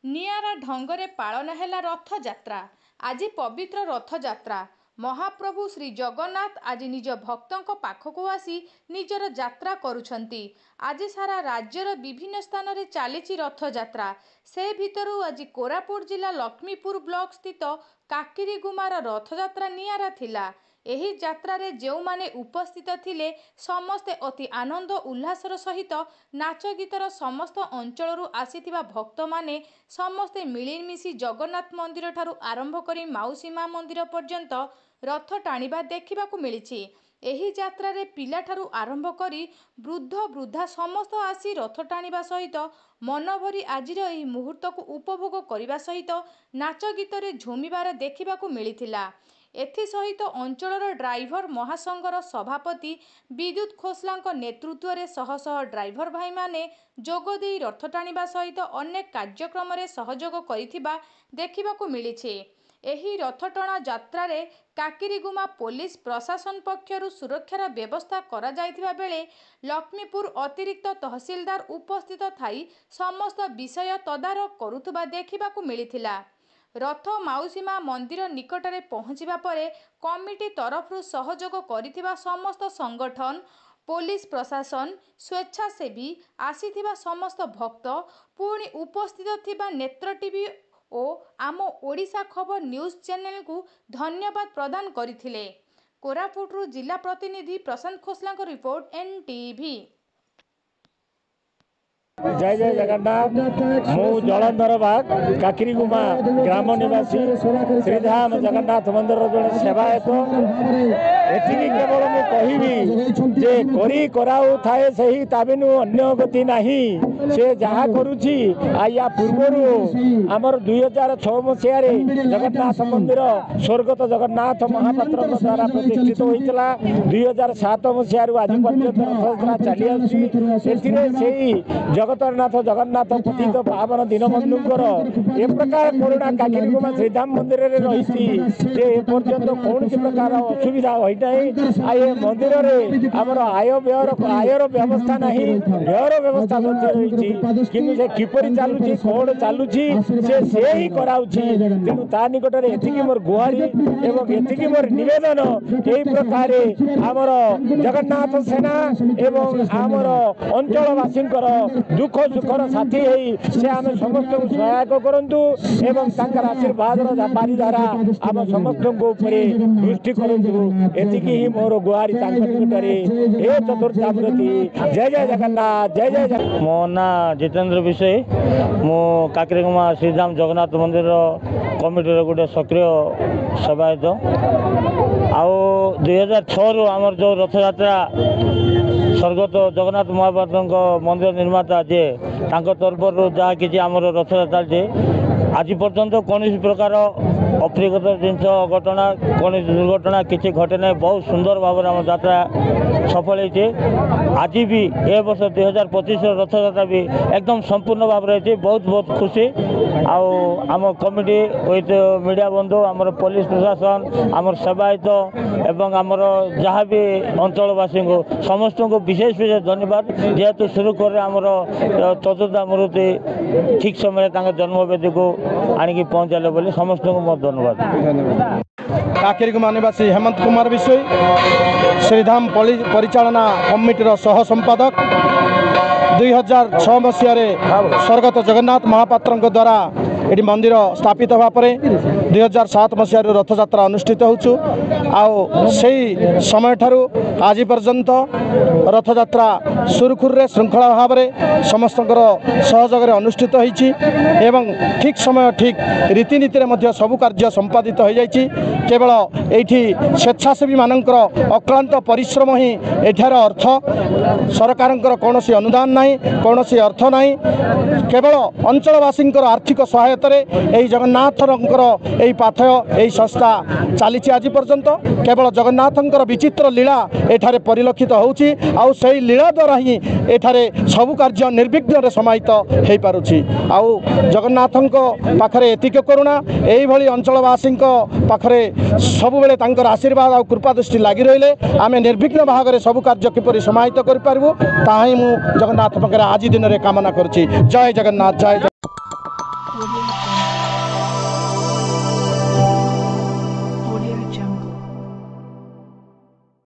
निआरा ढंगरे पालन है रथयात्रा। आज पवित्र रथयात्रा। महाप्रभु श्री जगन्नाथ आज निज भक्तों पाखक आसी निजर यात्रा करुछंती। आज सारा राज्यर विभिन्न स्थान में चली रथयात्रा। से भितरु आज कोरापुट जिला लक्ष्मीपुर ब्लॉक स्थित काकिरीगुमार रथयात्रा निआरा थिला। एही यात्रा रे जो माने उपस्थित थिले समस्ते अति आनंद उल्लासर सहित नाच गीतर समस्त अंचल आसीथिबा भक्त माने समस्ते मिलिमिशि जगन्नाथ मंदिर ठारू आरंभ करी माउसी मां मंदिर पर्यंत रथ टाणिबा देखिबाकू मिलिछि। एही यात्रा रे पिला ठारू आरंभ करी वृद्ध वृद्धा समस्त आसी रथ टाणिबा सहित मन भरी आजिर एही मुहूर्त को उपभोग करिबा सहित नाच गीतर झुमिबार देखिबाकू मिलिथिला। एथि सहित अंचलर ड्राइवर महासंघर सभापति विद्युत खोसला नेतृत्व में शह शह ड्राइवर भाई माने जोग देई रथ टाणिबा सहित अनेक कार्यक्रम रे सहयोग करिथिबा देखिबाकू मिलिछि। एही रथटणा यात्रा रे काकिरीगुमा पुलिस प्रशासन पक्षरु सुरक्षार व्यवस्था करा जायथिबा बेले लक्ष्मीपुर अतिरिक्त तहसीलदार उपस्थित थाई समस्त विषय तदारक करुथबा देखिबाकू मिलिथिला। रथ माउसीमा मंदिर निकटरे पहुँचवा परे कमिटी तरफरु सहयोग करिथिबा समस्त संगठन पुलिस प्रशासन स्वेच्छासेवी आसीथिबा समस्त भक्त पुणी उपस्थित थिबा नेत्र टीवी और आम ओडिशा खबर न्यूज चैनल को धन्यवाद प्रदान करिथिले। कोरापुटरू जिला प्रतिनिधि प्रशांत खोसला रिपोर्ट NTV। जय जय जगन्नाथ। मु जलंधर बाग काकिरीगुमा ग्राम निवासी श्रीधाम जगन्नाथ मंदिर जड़े सेवायत। एति केवल मु कहिबी जे करी कराउ थाए सही ताबिनु अन्य गति नाही। से जहा करूची आया पूर्वरु आमर 2006 मसिया रे जगन्नाथ मंदिर स्वर्गत जगन्नाथ महापात्र द्वारा प्रतिष्ठित होइतला। 2007 मसिया रु आज पर्यंत रथयात्रा चली आसी। एथिरे सेही जगतरनाथ जगन्नाथ पतित पावन दीनबंधुंकर ए प्रकार करुणा काकिरीगुमा श्रीधाम मंदिर रे रहिछि जे ए पर्यंत कौन प्रकार असुविधा होई नाही। आए मंदिर रे हमर आयर व्यवस्था नाही। व्ययर व्यवस्था रहिछि किंतु से किपरि चालुछि कोड चालुछि से ही कराउछि। तेनु ता निकट रे एथिकी मोर गुहारी एवं एथिकी मोर निवेदन एई प्रकार हमर जगन्नाथ सेना एवं हमर अंचलवासींकर दुख सुखर साथी से आम समस्त को सहायक करंतु एवं तांकर आशीर्वाद बारीधारा आम समस्त दृष्टि करंतु। एतिकी ही मोर गुहारी निकटरे हे चतुर्थामूर्ति। जय जय जगन्नाथ। जय जय जगन्नाथ। मो ना जितेंद्र विषय। मो काकिरीगुमा श्रीधाम जगन्नाथ मंदिर कमिटी गोटे सक्रिय सेवायत। आउ 2006 रु आमर जो रथयात्रा स्वर्गत जगन्नाथ महापात्र मंदिर निर्माता जे तरफ जहाँ कि रथयात्रा जे आज पर्यंत कौन प्रकार अप्रियत जिनस घटना कौन दुर्घटना किसी घटे ना। बहुत सुंदर भाव में आम यात्रा सफल होती। आज भी ए वर्ष 2025 रथयात्रा भी एकदम संपूर्ण भाव में बहुत बहुत खुशी। आम कमिटी विथ मीडिया बंधु आमर पुलिस प्रशासन आमर सेवायत एवं आमर जहाँ भी अंचलवासी को समस्त को विशेष विशेष धन्यवाद। जेहेतु शुरू कर आमर चतुर्थामूर्ति ठीक समय जन्मवेदी को आणिकी पहुँचाले बोली समस्त को बहुत धन्यवाद। काकिरीगुमा निवासी हेमंत कुमार विषय श्रीधाम परिचालना कमिटीर सह संपादक। 2006 मसीह स्वर्गत जगन्नाथ महापात्र द्वारा ये मंदिर स्थापित होगा 2007 मसीह रथयात्रा अनुष्ठित होचु। आउ समय ठारू आज पर्यंत रथयात्रा सुरखुर श्रृंखला भाव में समस्त सहयोग अनुष्ठित होइछि एवं ठीक समय ठीक रीतिनीति सबु कार्य संपादित हो जाइछि। केवल एठी स्वेच्छासेवी मानकर अक्लांत परिश्रम ही एठार अर्थ। सरकारंकर कौनसी अनुदान नहीं, कौनसी अर्थ नहीं। केवल अंचलवासी आर्थिक सहायता यही जगन्नाथर यही पाथय यही संस्था चली आज पर्यंत। केवल जगन्नाथंकर विचित्र लीला एठारे परिलक्षित होउछि। आउ सही लीला द्वारा ही एठारे सबु कार्य निर्विघ्न समाहित हो पारुछि। आउ जगन्नाथंक पाखरे एतिक करुणा एही भली अंचलवासी पाखरे सबु बेले तांकर आशीर्वाद आ कृपा दृष्टि लागि रहिले आमे निर्विघ्न भागरे सबु कार्य किपरि समाहित करि पारबो ताही मु जगन्नाथ पाखरे आज दिन रे कामना करछि। जय जगन्नाथ। जय Audio Jungle.